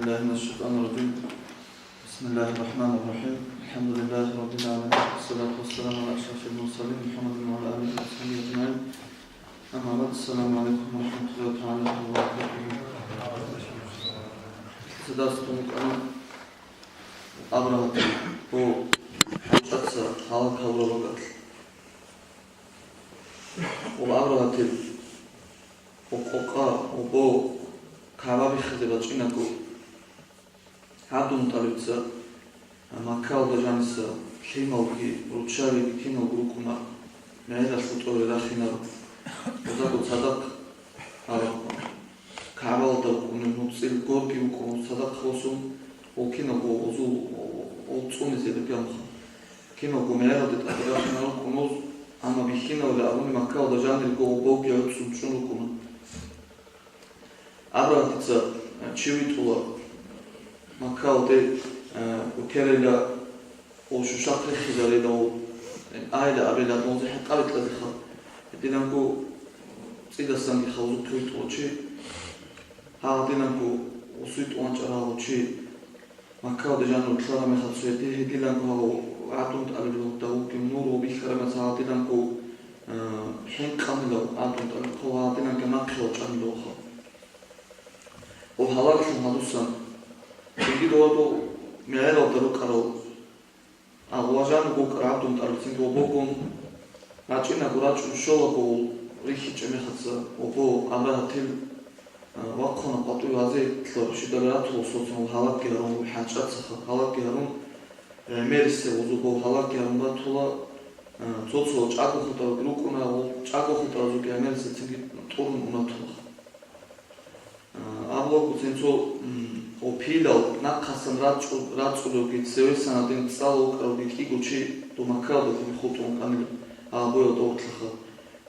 الله من الشيطان الرجيم. بسم الله الرحمن الرحيم. الحمد لله رب العالمين، والصلاة والسلام على أشرف المرسلين محمد وعلى آله وصحبه أجمعين. أما بعد، السلام عليكم ورحمة الله تعالى وبركاته. Sedastupnik Abrahat bu haçatsa halk kavralıdır. O Abrahat'ın o koka o bu kavabi xizeba çinaku hadun talibsa makalda janisa kimalki ruçavi kinal grukuma meyda futore daxina ozako sadak kavalda unu nutsil gorki uko sadak khosum o kinako ozu o tsumizede gamkha kinako meyda daxina kunoz ama bihina ola unu makalda janil go bogi otsun chunukuma Abrahatitsa chivitula makalde ukerela o shushakre khizale da aile abela moze haqavitla dikha dinanku tsidasan dikha uzu tuitochi ha dinanku usuit oncharaochi makalde janu tlana mekhatsueti dinanku atunt abelo da ukim nuru bikhara sa dinanku hin qamlo atunt alqwa dinanku makho chanlo o halak malusan çünkü doğru meğer olduğu karo ağlajan bu karatum tarafın o bogun načina buraç şola bu rihiç emekhatsa o bu abrahatil vakona patu yazı şidarat olsun o halak yarın o haçat halak yarın merse o bu halak yarın da tola tsotso çako xuta grukuna o çako xuta zuki merse çünkü torun unatula Avlogu senso o pilal nakasan ratsulugi sevesana den stalo ukarodi higuchi do makado mi khuton kanil aboyo dortlaha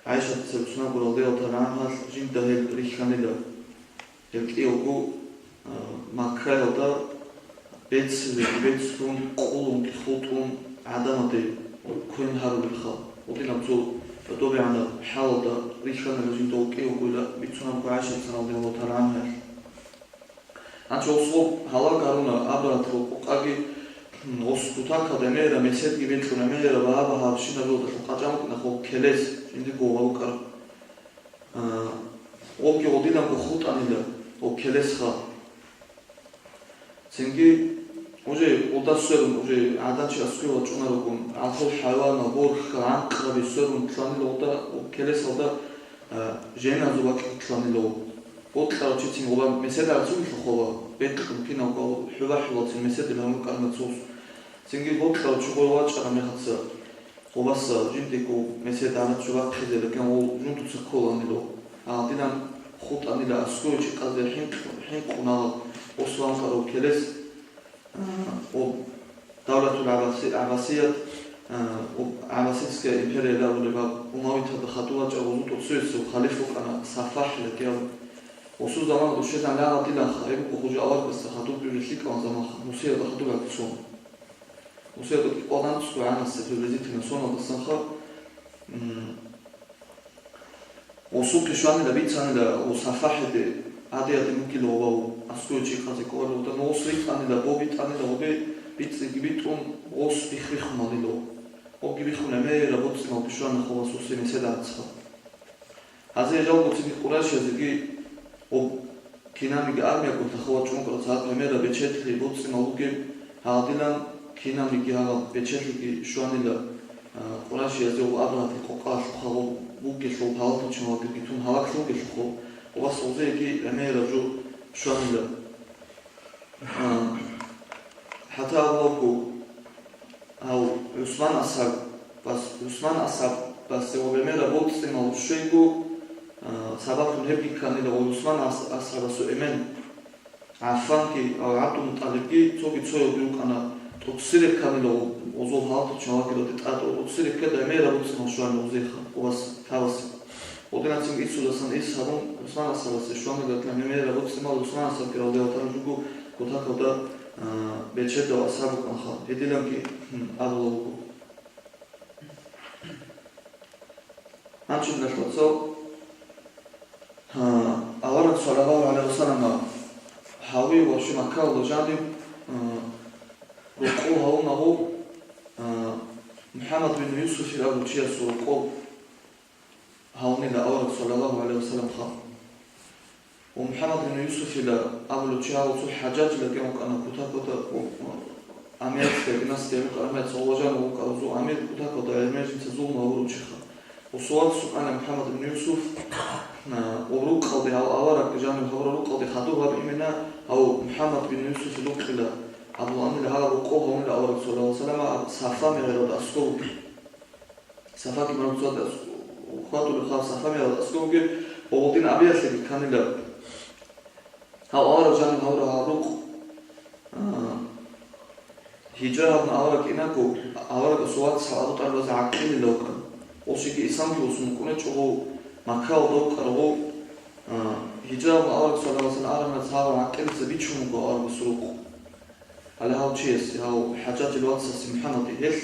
Aisha tsetsuna gorodeo taranhas jindahel rikhanila elkiogu makada betsun qulun khutun adamate kun harulkha odinatsu dobe ana halda rikhanila jindokiogu la bitsuna ko Aisha tsanaudeo taranhas Anche oslo halak aruna Abrahatro qagi oskutakada mera mesetgi betluna mera baba habshina roda qajamakna kho keles indi govauqar oki odidan ko khutanila o keles kha Çünkü oje odasörun oje adachi askova chunarokun alhol hayvana borx anqrabi sörun tlanila oda o keles oda jena zubak tlanila Otlar için olan mesela çünkü hava betkim kinako hüvahlat mesela lamu karnatsos. Çünkü otlar çok olan çıkamayacaksa olası jintiko mesela anlatacak kızlarken o juntu sıkılanıyor. Adinan xut anila askoyçi kazı hin kuna Osman karo keles o davlatul Abbasiyat o Abbasiyske imperiyalar oleva Umavit'te xatulat çavunu tutsuyorsa halife kana safah leke Osuz zaman düşen la adila khayb kuhuja awal bas khatub birlik an zaman musiya da khatub akson musiya da qodan suana seferizitine sonra da sanha osu pishani da bitsani da o safahde adiyat mukilo wa askochi khazi kolo da no srit ani da bobit ani da obe bitsi gibitun os bikhri khmalilo o gibikhuna me rabot sma pishani khawasu sene sedatsa haze jawu tini qurash yazgi o kinamig armia kota khawachun ko saat mera bechetli botsi maluge hadilan kinamig ya bechetli ki shuanila qurashi yazo abrat qoqas khawo buge sho halto chwa ki bitun halak sho ge sho o vasoze ki mera jo shuanila hatta loku au Usman asab bas o mera botsi malu shego sababun hepi kanila Osman asrabasu emen afanki au atum taliki togi tsoyo biukana toksire kanila ozo halto chawakilo tetato toksire kada emera butsino shuana uzekha ovas kavas odinatsim itsulasan ishabun Osman asrabasu shuana gatlan emera butsimo Osman asrabki rodeo taranjugu kotakavda becheda asabu kanha edilamki avlogu Anchim nashwatso Аварат саллаллаху алейхи ва саллям حاوي وشي مكاو جانب رقو هونهو محمد بن يوسف الأبو تشيس رقو هوني لأورك صلى الله عليه وسلم خا ومحمد بن يوسف إلى أبو تشيس حجاج لكن كان كتاب أمير الناس تيمك أمير صوجان وكأوزو أمير كتاب أمير تزوم أورو تشيخا وصوت سؤال محمد بن يوسف وروق قضي أو أورك جانب روق قضي خدوها بإمنا أو محمد بن يوسف لوك إلى أبو أمير هذا رقوه من أورك صلى الله عليه وسلم سافامي غير أسكوك سافاكي مرمزات وخاطر الخاص سافامي غير أسكوك ووطين أبيات لك كان إلى هاو أورك جانب روق هجرة من أورك إناكو أورك صوات سعادة أربز عقيل لوكا وشيكي إسامي وسمكوني شغو مكاو دوك أرغو هجرة من أورك صلى الله عليه وسلم أرمى تصحاب عقيل سبيتشمكو أورك سروق على هاو تشيس هاو حاجات الواتساس محمد هيل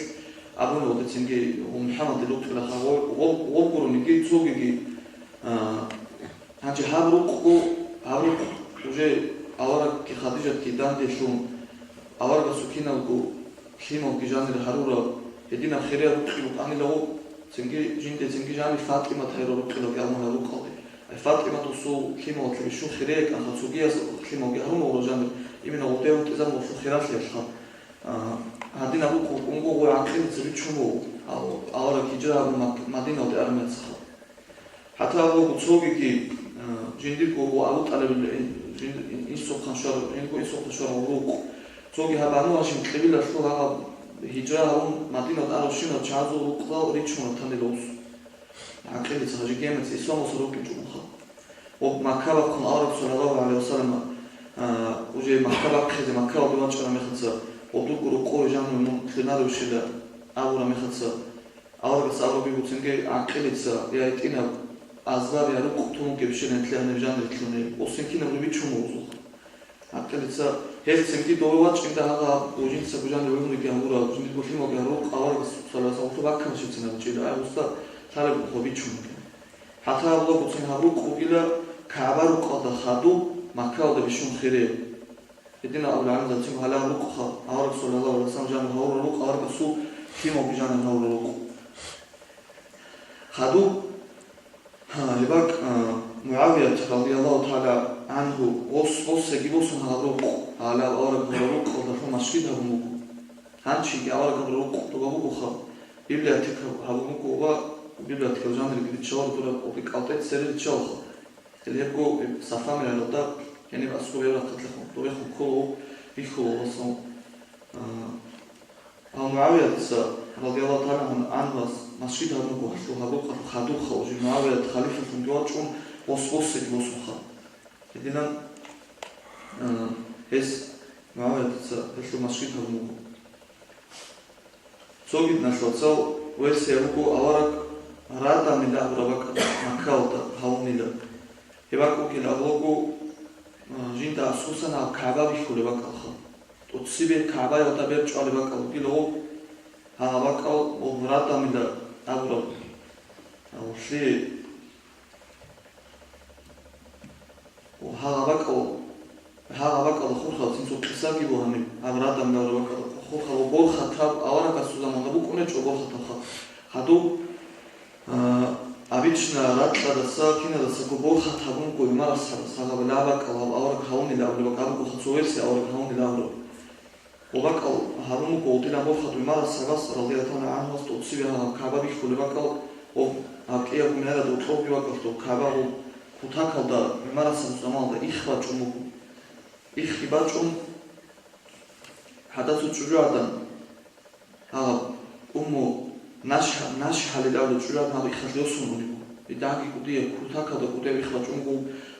أبونا ودتنجي ومحمد لوك لخا وقرو نجي توجي هانجي هابروق وجي أورك خديجة كيدان دي شوم أورك سكينة وكو خيمة وكيجان الحرورة يدينا خيرية روكيلوك أني لو تنجي جنتي تنجي جاني فاطمة تهيرو روكيلوك أمونا روكالي فاطمة توصو خيمة وتلبشو خيريك أنها تسوقيا خيمة وكيهرون ورجان إمنا وطيو تزام وفو خيرات ليشخا هادينا روكو ونقو وعقيل تبيت شمو أورك هجرة مدينة ودي أرمت سخا حتى روكو تسوقي كي جنديكو هو ألوت على إنسوق خنشار إنكو إنسوق خنشار وروكو توجي هبانو عشان تقبل الفلوس هجرة هم مدينة أروشينا تشازو وقلا ريتشمون تندلوس عقيل تهجي جامد إسلام وصروك الجمهور ومكة كن أورك صلى الله عليه وسلم وجي مكة خذ مكة ودوانش كنا مختصر ودوك ركوع جانو من خلنا وشيلا أورا مختصر أورك سألو بيقول تنجي عقيل تسا يا إتينا أزبار يا ركوع تون كبشين تلاقي نجان رتلوني وسنكينا بنبيتشمو عقيل تسا هذا سمتي دوّاتش إنت هذا وجين سبجان لوين يجهورا وجين بقولي ما جهروك أول بس صلاة صوت باكر مش بتسمع وجيدا أي وسط ثالث خوبيتشون حتى الله بتسمع هروك وإلى كعبارو قاد خادو مكة وده بيشون خيره يدينا أول عام ذاتهم هلا روك خا أول صلى الله عليه وسلم جان هور روك أول بسوا كيما بيجان هور روك خادو هباك معاوية رضي الله تعالى عنه وص جيبوس هروك على أورك هروك وضفوا مشكلة هموك هانشي أورك هروك تجاوبه خا بيبليتك هموك وبيبليتك جانر بيتشاور ترى وبيك أعطيت سر الشاور اللي يبقوا صفام من الأرض يعني بأسكو يلا قتلهم طريقهم كله بيخلوا وصلوا معاوية رضي الله تعالى عنه مشكلة هموك وحشوا هروك خادو خا وجي معاوية خليفة من جواتهم وص جيبوس خا إذن هس معاوية هسلو مشكلة هموك صوغيت نشوتسو ويسي هموكو أورك رادا من الأبرابك مكاوتا هاوني لك هباك وكي الأبلوكو جينتا أسوسنا كعبا بيخو لباك الخا وتسيبي كعبا يوتابير جوال لباك الخا لغو هاباك رادا من الأبراب وشلي وهاباك هاباك الخوخة سنسو كساكي بوهمي هابرادا من الأبراب الخوخة وبول خطاب أورك أسوزا مغابوك ونجو بول خطاب خادو обычно ратла сакина да сакубол хатабун куймар сагабалабак аурак хауни лабрак абу хацуверси аурак хауни лабрак обак харун кутила бол хатуймар сагас радиятана анхас тутсибя кабаби хулбак о акия кумера до тобиак то кабабу кутакалда мимарасан замалда ихвачум ихибачум хадасу чужадан уму ناش حالي داود شورات ما بيخلصون منه يدعي كودي كوتاكا ده كودي بيخلصون جو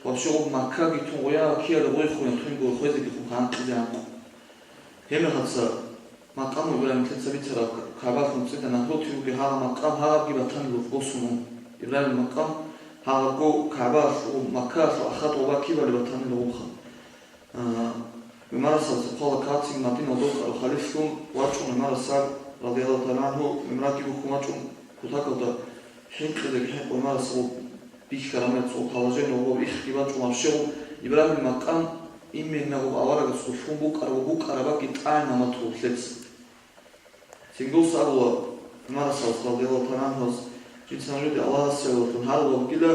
وشو مكة جيتون ويا كيا ده بوي خوين تون جو خوي زي كون خان كذا هم هذا مقام ولا مثل سبيت ترى كابا فنسيت أنا هو تيجي هذا مقام هذا جيبه تاني لفوسهم إبراهيم المقام هذا جو كابا ومكة أخذ وباكي ولا بتاني لوخا بمارسة قال كاتين مدينة دوك الخليفهم وارشون بمارسة رضي الله تعالى عنه مراكب حكومتهم كتاكدا حين كذا حين ومارسة بيش كلامات صوت هواجين وهو بيختبار ومشوا إبراهيم المقام იმენა ავარაგას ხუბუკარაბა კიტაი ნამათულებს სინგულს ალა მარასალს ხალდელოთანანოს ჯიცანრედი ალასელოთან ჰალო გილა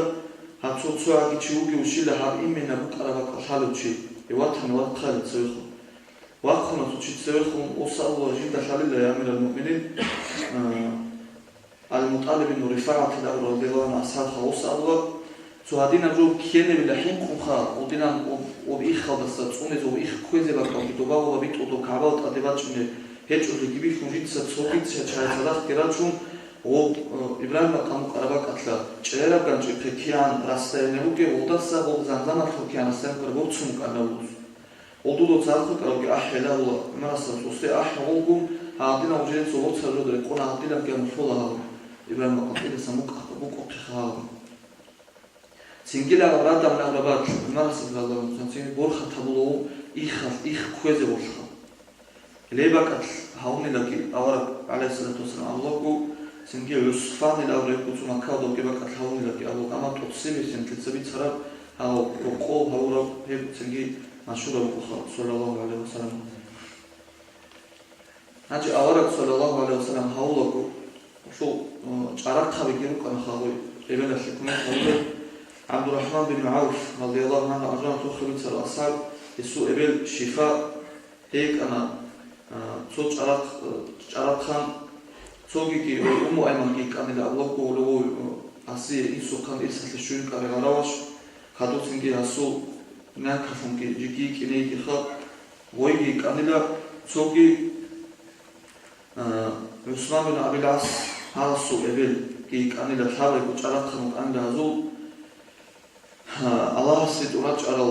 ჰაცოცუაგი ჩიუგი უშილა ჰა იმენა ბუკარაბა ხალუჩი ევათან ვახალი ცეხო ვახონო ცუჩიცეხო ოსალო ჟინდა ხალილა ამირა მუმინინ ალმუტალიბინ რიფაათი და როდელანა ასალხა ოსალო ზოადინა ჯო ქიენები და ჰინკუხა ოდინან ობიხალდასა წუნეზო იხქვეზება კოპიტობა ობიტოდო კავალტა დებაჩნე ჰეჭური გიბი ხუნჯიცა ცოგიცა ჩაეცადა გერაჩუნ ო იბრაიმა კამუკარაბა კათლა ჭერაბგან ჭიფეკიან რასტენებუგე ოდასა ზანზანა ხოკიან სერკერ ბოცუნ კანალუს ოდუდო ზალხოკაროგი აჰელა ულა მასა უსტე აჰოლგუ ადინა უჯეცო ლოცაჟოდრე ყონა ადინა გემფოლა იბრაიმა კათლა სამუკა ბუკოფიხა სინგილა რადამ ნავრაბათ მასა ზალდონ სინგი ბორხა თაბლო იხ ქვეზე ბორხა ლებაკათ ჰაუნილაკი ავარ ალესლათოს ალოგუ სინგი უსფანი ლავრე კუცუნა კადო კებაკათ ჰაუნილაკი ალო ამატო სიმისენ თცები ცარა აო ყო ჰაურო ჰებ სინგი მაშურა ბუხა სოლალაჰუ ალეიჰი ვასალამ აჯი ავარ სოლალაჰუ ალეიჰი ვასალამ ჰაულოგუ შო ჭარახავი გერუკან ხავი ებელაში კუნა ხავი აბდურაჰმან ბინ აუფ რადიალლაჰუ ანჰუ აჯან თუხრი ცარა ასალ ისუ ებელ შიფა ეკანა ცო ჭარახან ცოგიგი უმო აიმანგი კანელა აბლოკო ლოგო ასი ისო კან ისე შუინ კარარავაშ ხადოცინგი ასო ნაკაფუნგი ჯიგი კინეი ხა ვოიგი კანელა ცოგი უსმან ბინ აბილას ასო ებელ კი კანელა თავე ჭარახან კანდა აზო ალაჰი ტურა ჭარავ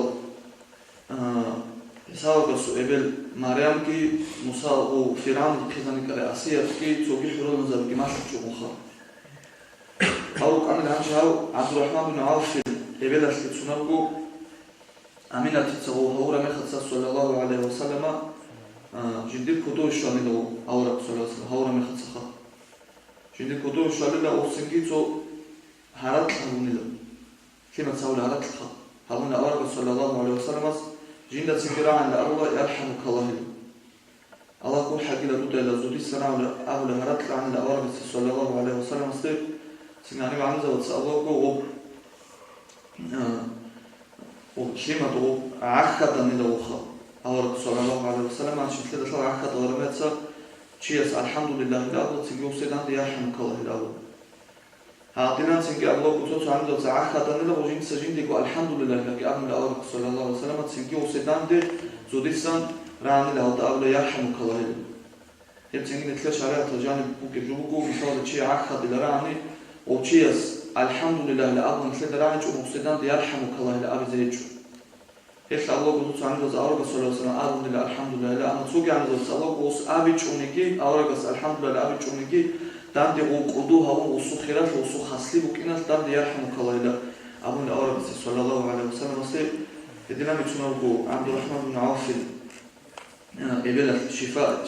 საუბრობ ებელ მარიამკი მუსა ო ფირამ ქიზანიკარე ასიაფკი ცოგი ხურონზაბკი მასჭუ ხა აუ კანანჯაუ აბდურაჰმან ბინ აუშ ებელაში ცუნაგუ ამინათი ცო ჰაურა მეხაცა სოლალაჰუ ალეიჰი ვასალამა ჟინდი ქუდო შალილო აურა სოლალაჰუ ჰაურა მეხაცა ხა ჟინდი ქუდო შალილო ოსინგი ცო ჰარატ ხუნილო ქიმა ცაულა ჰარატ ხა ჰაუნა აურა სოლალაჰუ ალეიჰი ვასალამას ჟინდა ციფრან და ალლა იარჰამუკალლაჰ ალლა კუ ჰაგილა დუდელა ზუდი სანაულა აულა ჰარატ ან და აურა სოლალაჰუ ალეიჰი ვასალამ სე სინანი ვანზაუც ალლა კუ ო ქიმა დო ახადანი და უხა აურა სოლალაჰუ ალეიჰი ვასალამ ან შიფლე და ახად ორმეცა ჩიეს ალჰამდულილლაჰი და ალლა ციგოსედან იარჰამუკალლაჰ და هاتنا سنجي الله كتوت عنده زعخة دانيلا وجين سجين ديكو الحمد لله لك أمن الله صلى الله عليه وسلم سنجي وسيدان دي زوديسان راني لهذا أولا يرحمك الله هل سنجي نتلاش عليها تجاني بوكي جوكو مثال شيء عخة دلراني وشيس الحمد لله لأبن مثل راني وسيدان دي يرحمك الله لأبي زيجو هل الله كتوت عنده زعورك صلى الله عليه وسلم أبن لله الحمد لله لأنا تسوقي عنده الله كوس أبي تشونيكي أورك الحمد لله أبي تشونيكي دانده وقدو هوا وسو خيرات وسو خاصلي بكيناس دانده يرحمك الله إلا أبونا أوربس صلى الله عليه وسلم وسي يدينا ميتوناوكو عبد الرحمن بن عوف إبلا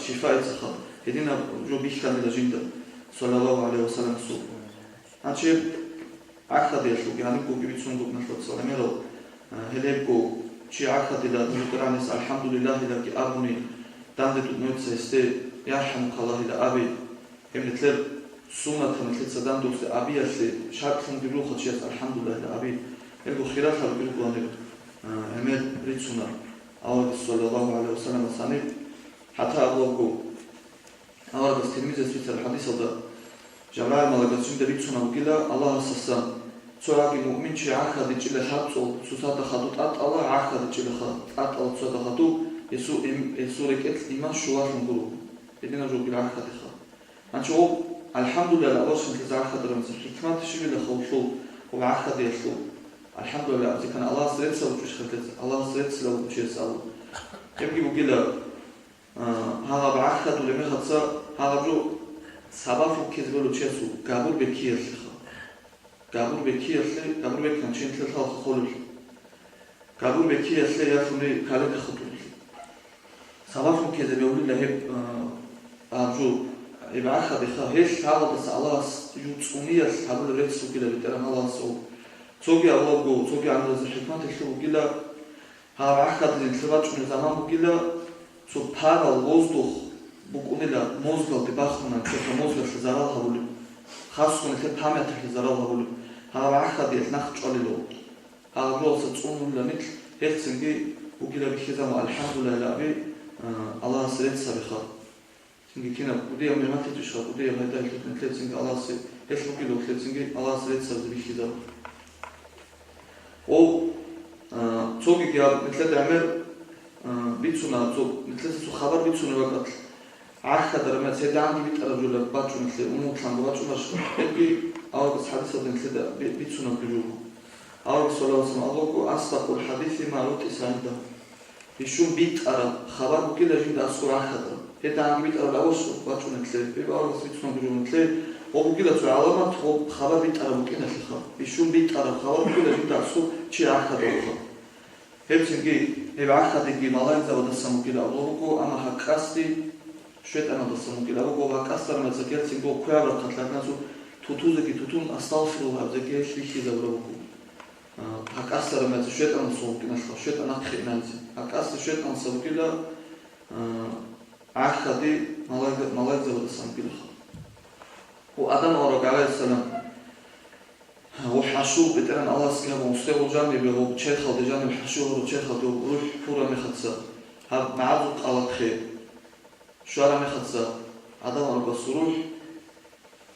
شفاء يتخل يدينا جو بيشكال إلى جندا صلى الله عليه وسلم سو هاتشي عخد يشوك يعني كو بيتسونكو بنشوك سلاميرو هليبكو شي عخد إلى نيوكرانيس الحمد لله إلا كي أبوني دانده تنويتسا يستي يرحمك الله إلا أبي ემნეთლებ სუნათა მეთლეთ სადამდოზე აბიასე შარხუნ გიბრუხა შეას ალჰამდულილlah აბი ego ხირათა გიბრუხანე ემედ რიცუნა აუ სოლალაჰუ ალეიჰი ვასალამ სანი ჰათა აბლოგო აუ სტიმიზეს ვიცარ ჰადისა და ჯაბრაილ მალაგაციმ და რიცუნა უგილა ალაჰ ასასა ცორაგი მუმინ შეახადი ჭილე ხაწო სუსათა ხატუ ტატალა ახადი ჭილე ხატალა სუსათა ხატუ ესუ რეკეთ იმას შუაშუნ გურუ ედინა ჯოგილ ახადი ხა أنشو الحمد لله أوش أنت زعخة درمز حكمة شو اللي خوشوا وعخة يشوا الحمد لله إذا كان الله سرت سو وش خلت الله سرت سو وش يسأل يبقى بقول هذا بعخة ولا ما خدسا هذا جو سبب كذب ولا شيء سو قبول بكير خا قبول بكير قبول بكان شيء مثل خالق خلول قبول بكير يفهمني كلام خطول سبب كذب يقول له أرجو يبقى أخذ هيش هذا بس الله يوتسونية حبل ريتسو كده بترى الله سو توجي الله جو توجي عنده الحكمة تشوف كده Ахадин Севачный заман Букила, so Paral, Воздух, Букунила, Мозгал, Дебахман, Мозгал, Зарал Хавулю, Хаскун, Памят, Зарал Хавулю, Ахадин, Нахчалило, Агрос, Цунуламит, Хельсинги, Букила Бихизам, Альхамдула, Аллах Сред Сабиха. Сингикина, Удея Мематича, Удея Майдан, Хельсинги, Аллах Сред, Хельсинги, Хельсинги, Аллах Сред Сабихизам. О, Цоги я мислед бицуна мислед хабар бицуна вакат ахадара ме седанги витаражула бачу мислед умутлан бачу маш эпи авгас хадисаден мислед бицуна бижу авгас солавасам алоку астақул хадиси малут исанда бишум битара хабар букила жинда асура ахадара седанги витара лавосу бачу мислед эпи авгас бицуна бижу мислед وبكده في علامات خبر بيت أنا ممكن أخلها بيشوم بيت أنا خبر كده جدا أصله شيء عخد أخلها هبتنجي هب عخد يجي ملاين زود السمو كده أبلغو أنا هكاستي شويت أنا السمو كده أبلغو هكاستر ما زكيت سينجو كوير قتلنا ناسو توتوزكي توتون أستغفر الله زكيت شيء كده أبلغو هكاستر ما شويت أنا صوم كده أخلها شويت أنا خير نازي هكاستر شويت أنا سمو كده عخدي ملاين زود السمو كده وآدم عليه السلام وحشو بترن الله سكاب ومستوى جاني بهو تشيخ دجاني وحشو تشيخ روح فورا مختصا هب معذوق على خير شوارع مختصا آدم بسروح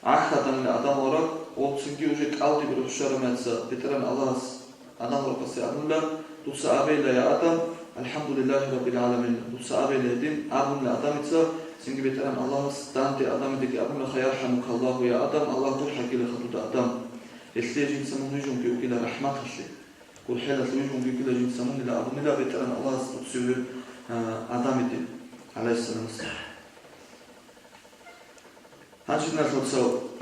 عخدا من آدم ورق وتسنجي وجه قلبي بروح شوارع مختصا بترن الله آدم بس الله دوس أبيلا يا آدم الحمد لله رب العالمين دوس أبيلا دين أبون لآدم سنجي بترن الله ستانتي آدم ديك أبونا خيرحمك الله يا آدم الله كل حكي لخطوط آدم إسلي جين سمون يجون بيو كلا رحمة خشي كل حيلة يجون بيو كلا جين سمون إلى أبونا لا بترن الله ستسوي آدم دي عليه السلام هنشنا الخلصة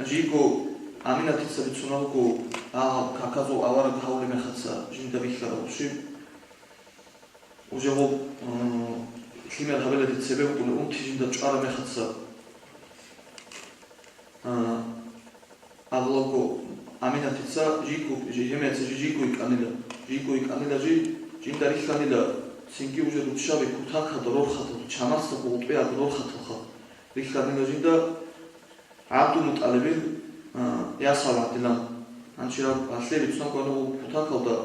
جيكو أمينة تسبب سنوكو كاكازو أورق حول مختصة جين دبيخة وشي وجهو خيمة الهبلة تسبب كل تيجين دجارة مختصة أبلغو أمينة تسا جيكو جيهمة جيكو يكانيلا جين داريخ كانيلا سينكي وجه دوتشابي كوتاكا درور خطو چاماستا بوطبيا درور خطو خا ريخ كانيلا جين دا عبدو متقلبين ياسر عبدالله هنشيرا أسلي بيتسنا كوانو كوتاكا دا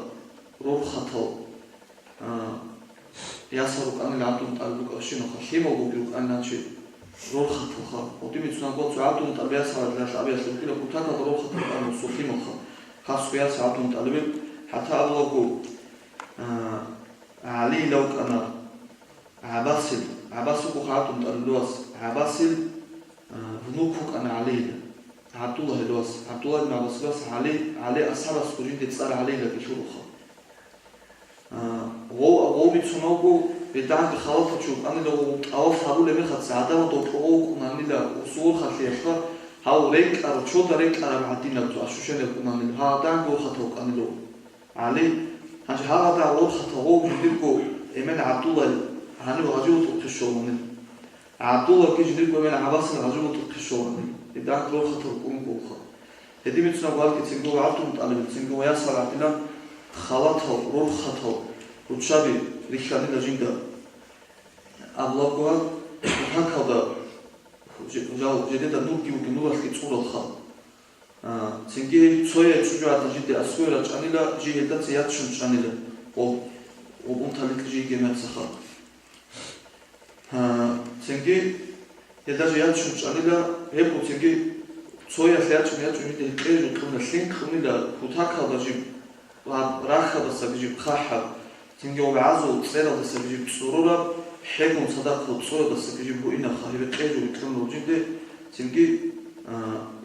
رور خطو ياسر كانيلا عبدو متقلبين أشينو خا خيمو بوكيو كانيلا شي رول خطو خا وديمي تسنا قوت عبدو متقلبين ياسر عبدالله أبي أسلي كلا كوتاكا دا رول خطو كانو سوخيمو خا خاصو ياسر عبدو متقلبين حتى أبلغو علي لو كان عباسل كوخاتو متقلبلوس عباسل внукук أنا علي عبد الله لوس عبد الله بن عباس علي أصحاب سكوجين تتصار علي لك شروخا وو بيتسونوكو بيتعند خلاصة شوف أنا لو أوف هقول لمن خد ساعة ما تطلعوك ونعني لا وصول خليفة هاو ريك أو شو تريك أنا بعدين لو أشوشين يكون عني ها دعك لو خطوك أنا لو علي هنش هذا دعوة خطوه بيديكو إيمان عبد الله هنو رجوع تقشون عبد الله كي جديد بمن عباس رجوع تقشون دعك لو خطوك أمكوخا هدي متسنا قالك تسنجو عبد متقلب تسنجو ياسر عبدنا خلاطه روح خطه وتشابي ريخانيلا جيندا أبلغوا هكذا جاو جديدا نوكي وكنورخي تصورخا تسنجي صويا تشجعات جدي أسويرا جانيلا جيهدا تياتشن جانيلا وبنتالك جي جمال سخا تسنجي يدا جياتشن جانيلا هبو تسنجي صويا ثياتشن ياتشن جدي هكريجو كمنا سلين كمنا كوتاكا جيب راخا بس جيب خاحا تنجي وبعزو تصير بس جيب سرورا حكم صداقة بصورة بس جيب بوينا خايبة تريجو يكرمنا وجندي تنجي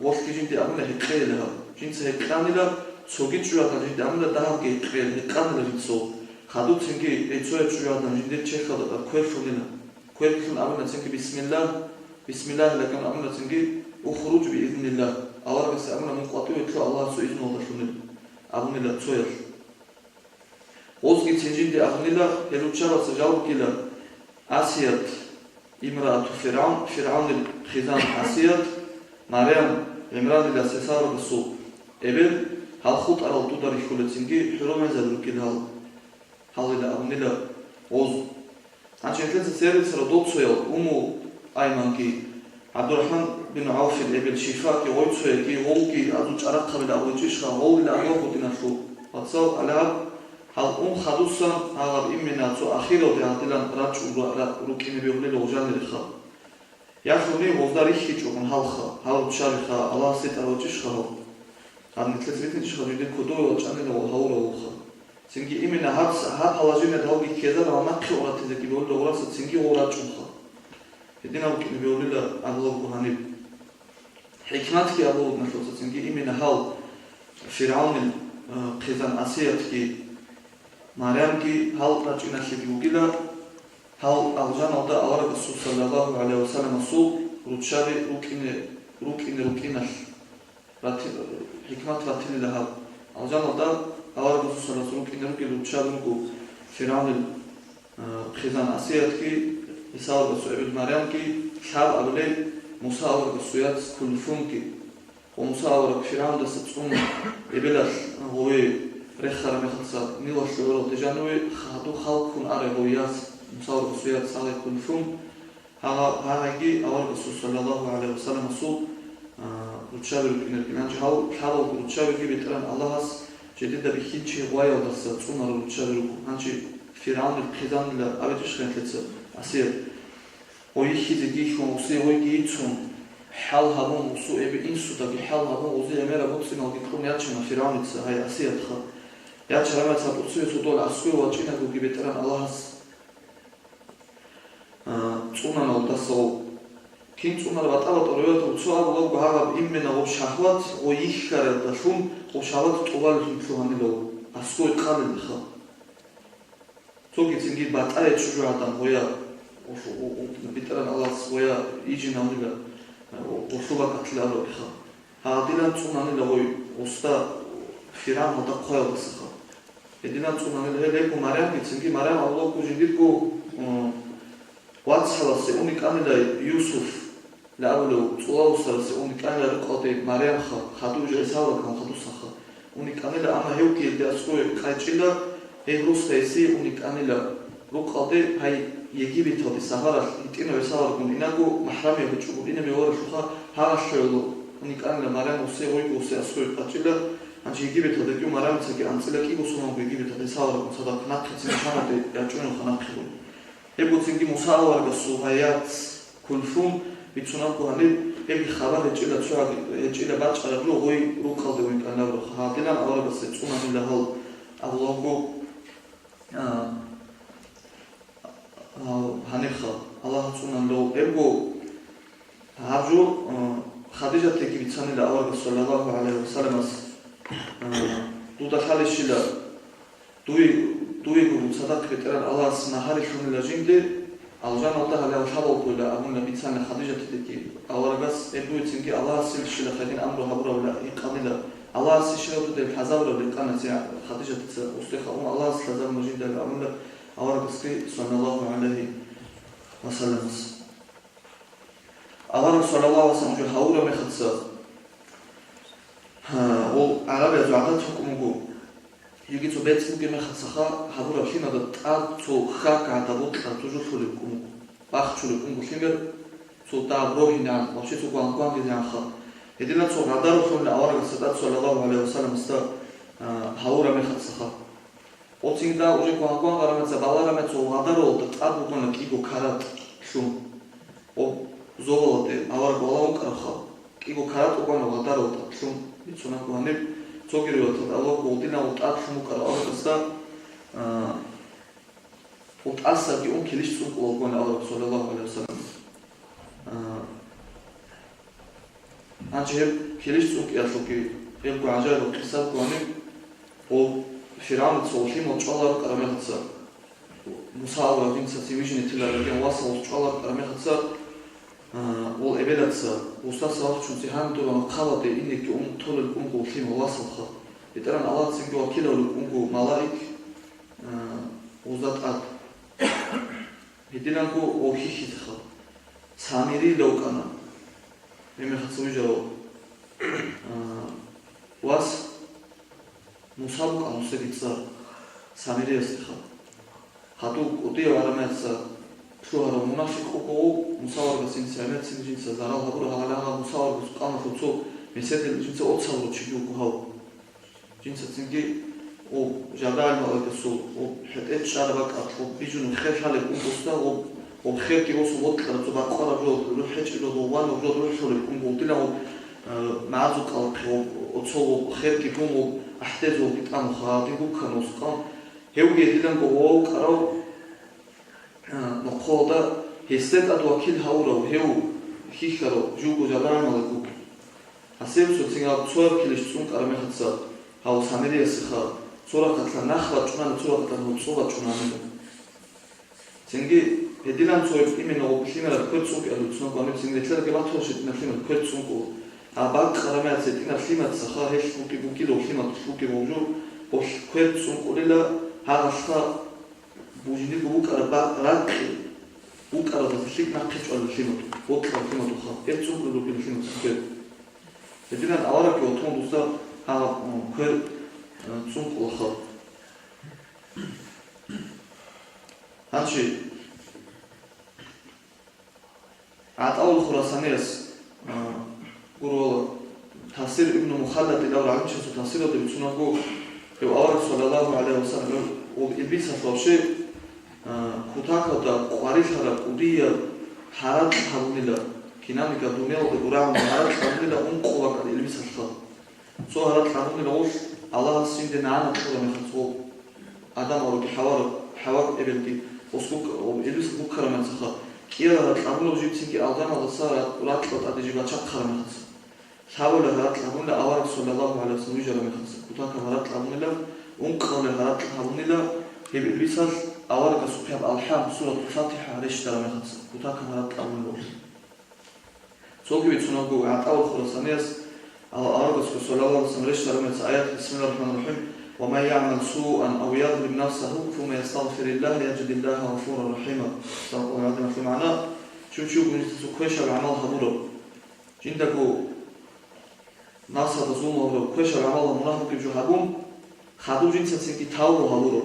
وقت جندي أمنا هكري لها جنس هكراني لا سوكي تشوياتا جندي أمنا دهام كي هكري هكراني لا جنسو خادو تنجي ايتسويا تشوياتا جندي تشيخا كويفونينا كويفون أمنا تنجي بسم الله لكن أمنا تنجي وخروج بإذن الله الله بس أمنا من قطوة يتلو الله سو إذن الله شنين أمنا لا تسويا وزغي تنجيندي أغنيلا هلوتشارا سجاوكيلا أسيات إمرأة فرعون الخزان أسيات مريم عمران إلى سيسار بسوء إبن هالخوت على الدودار يخولة تنجي حروم يزادوكيلا حاول أبنيلا عوز عشان ثلاثة سيارات سردوت سويل أمو أيمانكي عبد الرحمن بن عوف الإبل شفاء كي غوي سويل كي غوكي أدوش أرقى بالأوجيش غوي لأيوه ديناشو وتصل على هل خدوسا هذا إمنا تو أخيرا بهذلان راج روكين بيقولي لوجان الخا ياخذني وزاري خيج ومن هالخا هل بشارخا الله سيت أروجيش خا هل نتلزمتني شخص يدين كدوي وجان له هورا وخا سنجي إمنا هاد حلاجين هاوي كذا لو نقي ولا تزكي بيقول له ورا سنجي ورا تشوفها يدين هاو كين بيقولي له الله كهاني حكمتك يا أبو نشوف سنجي إمنا هال فرعون خزان أسيات كي مريم كي هل رجعنا شبيوجلا هل أرجعنا ودا أورا الرسول صلى الله عليه وسلم صوب روتشاري روكين حكمة راتين لها أرجعنا ودا أورا الرسول صلى الله عليه وسلم روكين روتشاري فرعون خزان أسيات كي يساوي الرسول ابن مريم كي شاب أبلي مساور الرسولات كل فم كي ومساور فرعون دستون يبلش هو رخر مختصر نيوش لورو تجانوي خاطو خالكون أرغويات مساور الرسولات صالح كل فم هاجي أول الرسول صلى الله عليه وسلم صوب روتشابي كنا نجحوا حاول روتشابي كي بيتران الله هس جديد بيحكي شيء وايد بس تصون روتشابي هنشي فرعون الخزان لا أبدش خنت لتس أسير ويحكي زيجي شو مصير ويجي تون حال هذا موسو إبي إنسو تبي حال هذا وزي أميرة بوتسين أو دكتور ياتشنا فرعون تس هاي أسير خا ياتشنا ما تبوتسي سودول أسكوي واتشينا كوجي بيتران الله هس تصونا نودسو كين تصونا بطلت أرويات وتصوى الله بعرب إمنا وبشهوات ويخر دشوم وشهوات طوال جمشوهاني لو أسكوي قال خا توجي تنجي بطلت شجوع دم ويا بيتران الله ويا يجي ناويلا وصوبة قتل أرويخا هاديلان تصوناني لغوي وستا فرعون هذا قوي بسخا هاديلان تصوناني لغيكو مريم بيتسنجي مريم الله كوجديركو واتسحلا سيوني كان لا يوسف لأولو صلاة وسلا سيوني كان لا رقاطي مريم خادو جيساورا كان خادو سخا وني كان لا أما هيوكي اللي أسكوي قايتشيلا هي روس تيسي وني كان لا رقاطي هاي يجيب تودي سهرة يتينا بسهرة كون إنكو محرمي بتشوفوا إنا بيورا شوخا هذا الشغل وني كان لا مريم وسي ويكو وسي أسكوي قايتشيلا أنت يجيب تودي كيو مريم تسكي أنسلا كيبو سوما بيجيب تودي سهرة كون صدق ناقي تسمحنا يجونو خناقي ебо цинги мусаавар ба сухаят кулфум бицунам куҳани еби хабар ечила чуа ечила бачара ро гой ро қалде ой канавро хатилан авара бас цунам лахал аллаху ханеха аллах цунам ло ебо хаджу хадижа теки бицани ла авара саллаллаху алейхи ва саллям дуда халишила دوي يقولون صدق بتران الله سنهاري شون لجيمدي الجان الله على الحبل ولا أمون بيتسان خديجة تدكي أول بس دوي تنكي الله سيل شيل خدين أمره هبرة ولا يقابل الله سيل شيل تدل حزاب ولا بيقنا سيا خديجة تستخدم الله سلزم مجيد أمون أول بس صلى الله عليه وسلم الله صلى الله عليه وسلم جهورة مختص وعربي زعلت حكمه يجي تبات سمك ما خصخا حضور فينا بتقال تو خاك عتبوت تجو فلكم باخ فلكم بخيمر تو تعبروه نعم وشي تو قان قان دي خا يدينا تو غدار فون الاورق السادات صلى الله عليه وسلم است حضور ما خصخا اوتين دا وجي قان قان غرامت زبالارا ما تو غدار او تقال بكون كيبو كارات شو او زولت اورق ولا كرخا كيبو كارات وكون غدار او شو بيتسونا كواني ზოგიერთ ალბათ ოდინა უტახ მოკარა აღსა უტასა კი ун ქილის წუ ყოლგონ ალბათ სოლალაჰუ ალეიჰი ვასალამ ანჯერ ქილის წუ კი ასოკი ელგო აჯარო ყისალ გონი ო ფირამ წოლში მოჭალარ ყრამეცა მუსალა ვინცა სიმიჟინი თილარგენ ვასალ ჭალარ ყრამეცა ол эбелатса устасалах чунси хамдуран қалады инеки ун толы унгу хима васалха итеран аллах синги вакилалу унгу малаик узат ат идинангу охихитха самири локана эме хацуижаро вас мусабук анусегитса самири астиха ხადუ კუდია არამეცა შუარა მონახი ყუყუ მუსავარგას ინსანეთ სინჯინსა ზარალღაბურ აღალაღა მუსავარგას ყამხუცო მესედელი ჯინსა ოცავრო ჩიგუ ხავ ჯინსა ცინგი ო ჟადალი მალაკასო ო ჰეტეთ შარაბაკა ბიჯუნ ხეშალე კუმბუსტა ო ხერკი ოსო მოტკარა ზობა ყარაბლო ჰეჭილო ვანო ბლოდრო შოლე კუმბუტილა ო მაზუ ყალფო ოცო ხერკი კუმო აჰტეზო კიტამ ხადი გუქანოს ყა ჰევგი ედიდან გო ყარავ ნოხოდა ჰესტა დუაქილ ჰაურო ჰევ ხიხარო ჯუგო ჟადალი მალაკუ ასემსო ცინგა ცوار კილიშ წუნ ყარმეხაცა ჰაუ სამერიას ხა სურათათა ნახვა ჭუნა სურათათა მოწოვა ჭუნა ცინგი ედიდან ცოებ იმენო ოფისინარა ქერცუკი ანუ ცნობამი ცინგი ეთლა გათოში ნახიმა ქერცუკო აბა ყრამეაცე ტინა ფიმაცა ხა ჰეშუკი ბუკილო ფიმა შუკი მოჟო ოფ ქერცუკურილა ჰაღასხა ბუჯინი ბუკარა რაკი უკარა და შიკ ნახეჭვალ ფიმა ოკრა ფიმა ხა ქერცუკურილა ფიმა ხა ედიდან ავარაკი ოთონდუსა ა ქერ ცუნკო ხა ანჩი ატაულ ხურასანიას გურო თასირ იბნ მუხალად და რამჩესო თასიროდი ცუნაგო ავარაკ სალალაჰუ ალეიჰი ვასალამ ო იბისა ფლავში ქუთაკა და ყვარიშარა კუდია ჰარად თაუნილა კინამიკა დუნიაო ურამ ჰარად თაუნილა უნყოვაკა იბისა ხა სო ჰარად თაუნილა ოს ალაჰ სინდე ნანა ყურამე ხო ადამარო ჰავარ ებელტი ოსკუ იბის ბუქარამაცა ხა კიერა ტაბლოჟი ცინკი ალგანალსა რატყოტადი ჯიგაჩახხარამაცა შავოლა რატყამულა ავარ სოლალაჰუ ალეიჰი ვასალამ ვიჟარამეხაცა ქუთაკა რატყამულა უნყოლე რატყამულა იბისას ავარ გასუფია ალჰამ სურათ ფათიჰა რეშტარამეხაცა ქუთაკა რატყამულა სოგივი ცუნაგო ატაულ ხურასანიას ავარ გასუფია სოლალაჰუ ალეიჰი ვასალამ რეშტარამეცა აიათ ბისმილაჰირ რაჰმანირ რაჰიმ وَمَنْ يَعْمَلْ سُوءًا أَوْ يَظْلِمْ نَفْسَهُ ثُمَّ يَسْتَغْفِرِ اللَّهَ يَجِدِ اللَّهَ غَفُورًا رَحِيمًا في معنى شو بنيتو كويشة بعمل هبورو جندكو ناسا تزوم هبورو كويشة بعمل منافق بجو هبوم خادو جنسا تسنكي تاورو هبورو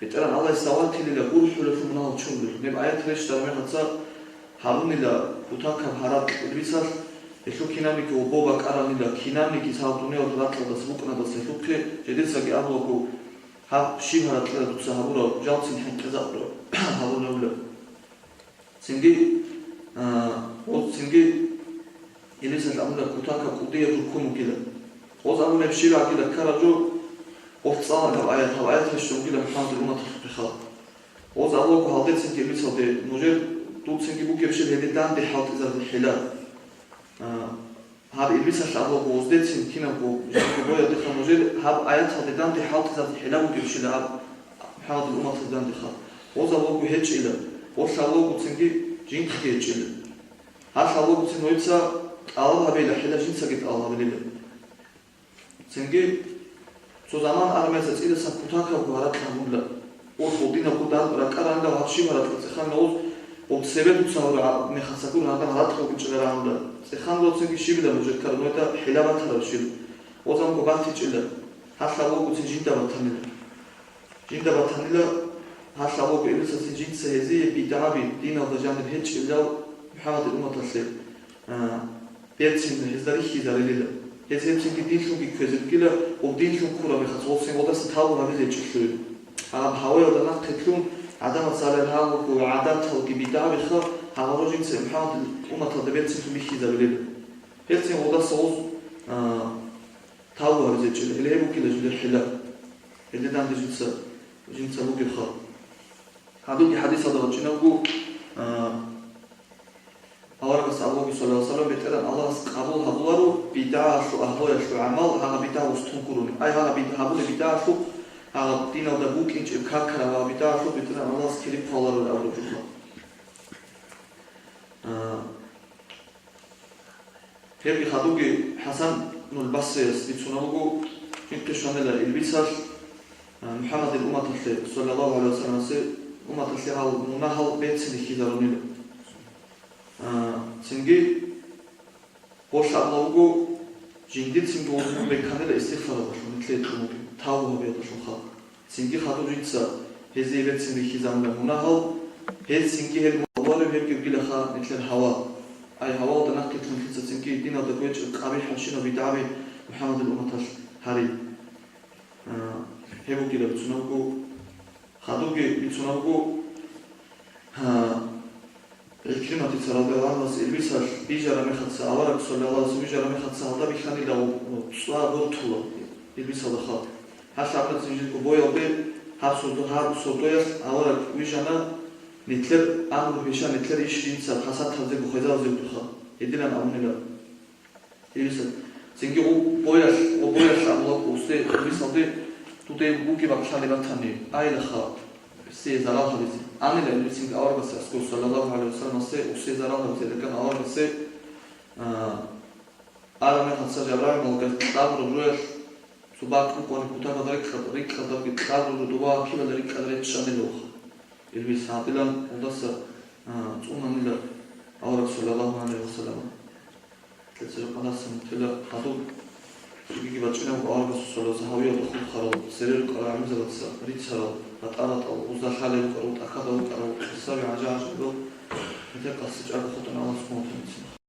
بتران الله يستوال تلي لغور حلو في منافق چونبر نب آيات ريش درمي خدسا هبوني لغوتاكا بحرات البيسار ეხო კინამიკი ობობა კარანილა კინამიკი საავტონეო დატლა და სბუკნა და სეხუქე ჯედესაკი აბლოკო ჰა შიმარა ტლა თუცა ჰაბურა ჯალცინ ჰენკეზაბრო ჰაბურა ცინგი ო ცინგი ელესა ამდა ქუთაკა კუდია რუკუმუკილა ო ზამუნებ შირა კიდა კარაჯო ოფცალა და აიათ შეშუგილა ფანტ რუმათ ხა ო ზალოკო ჰალდე ცინგი მიცოდე ნუჟე თუ ცინგი ბუკებში ლედიდან დე ჰალტიზა ხილა هاب إلبسها شعبه وزدت سنتينا وجبويا دخل نجيل هاب آيات هذا دي حاط ذات حلاب وجبش له هاب حاط الأمة تدان دخل وزا لوجو هيتش إله وش لوجو تنجي جين تخيتش إله هاش لوجو تنويتسا الله بيلا حلا جين سجت الله بيلا تنجي سو زمان أرمز إذا سكوتاكا بهارات نقول وخودينا قدام ركاران ده هاشي بهارات تخان نقول وبسبب تصور مخسكون هذا هات خوك جلرا عنده سخان لو تسكي شيء بده مجد كرنو تا حلابا ترشيل وزن قباتي جل حتى لو كنت جيدا بتنيلا حتى لو بيلس سجين سهزي بدعابي دين هذا جانب هيك إلا محمد الأمة تصير بيتسين هزاري خيزاريلا هزاري تسكي دين شو بيكذب كلا ودين شو كورا بخص وصين وده ستاو ما بيزيد شلون أنا بحاول ده نقتلون عدم صالحها وعاداتها وكبيدها بخير هذا جنس محمد الأمة تدبيت سنتو بيخي زبليل هيتسين ودا صوص تاو هرزيج اللي هي ممكن لجل الحلا اللي ده عنده جنس أبوك الخار هذوك حديث هذا رجينا وقو أورك سألوك صلى الله عليه وسلم بيتقال الله قبول هبولارو بيدعا شو أهويا شو عمال هذا بيدعا وستنكرون أي هذا هبول بيدعا شو هذا دين هذا بوك إنش إبكاكرا هذا بيدعا شو بيتقال الله سكريب فالارو الأول جملة هيك خدوجي حسن بن البصري بيتسونوجو إنك شانلا البيسر محمد الأمة صلى الله عليه وسلم أمة هال مناهل بيت سنخي دارونيل سنجي بوش الله جنديت سنجو بكانلا استغفار باشون مثل تموبي تاو هبي باشون خا سنجي خدوجي تسا هذه بتسمي خزان لمناهل هذا سنكي هل مغوار هل كبير خا مثل الهواء أي هواء تنقل من خزان سنكي دينا دقوج قابل حشينا بدعوة محمد الأمة هاري هبو كده بتسنوكو خدوكي بتسنوكو الكلمة تتصرف الله البيسر بيجرى مختص أورك صلى الله عليه وسلم بيجرى مختص هذا بيخلي له صلاة بطلة البيسر دخل حتى عبد الزوجين كبويا وبي هاب صوتويس أورك بيجانا نتلر أمر بيشان نتلر 20 سنة حسات هذا بخيزة زي دخل يدينا أمر لا البيسر سنجي بوياش الله وستي البيسر ده توتي بوكي بقشالي بتهني أي لخا سي زرار خليزي أنا اللي بسيط أول بس أسكت صلى الله عليه وسلم سي زرار خليزي لكن أول بس أنا ما خلص جبران ملقى كتاب رجوع سباق كوني كتاب ذلك خطاب كتاب رجوع كيف ذلك ذلك شامل له اللي بيساعد لنا ودرس تقولنا من أول صلى الله عليه وسلم كتير قناص مثل خطوب يجي بتشينا أول بس صلى الله عليه وسلم دخول خراب سرير قرار مزبط ريت خراب أتأرت أو وزر حالي وكرو تأخذ وكرو السابع عجاج بلو مثل قصة جعل خطنا الله سبحانه وتعالى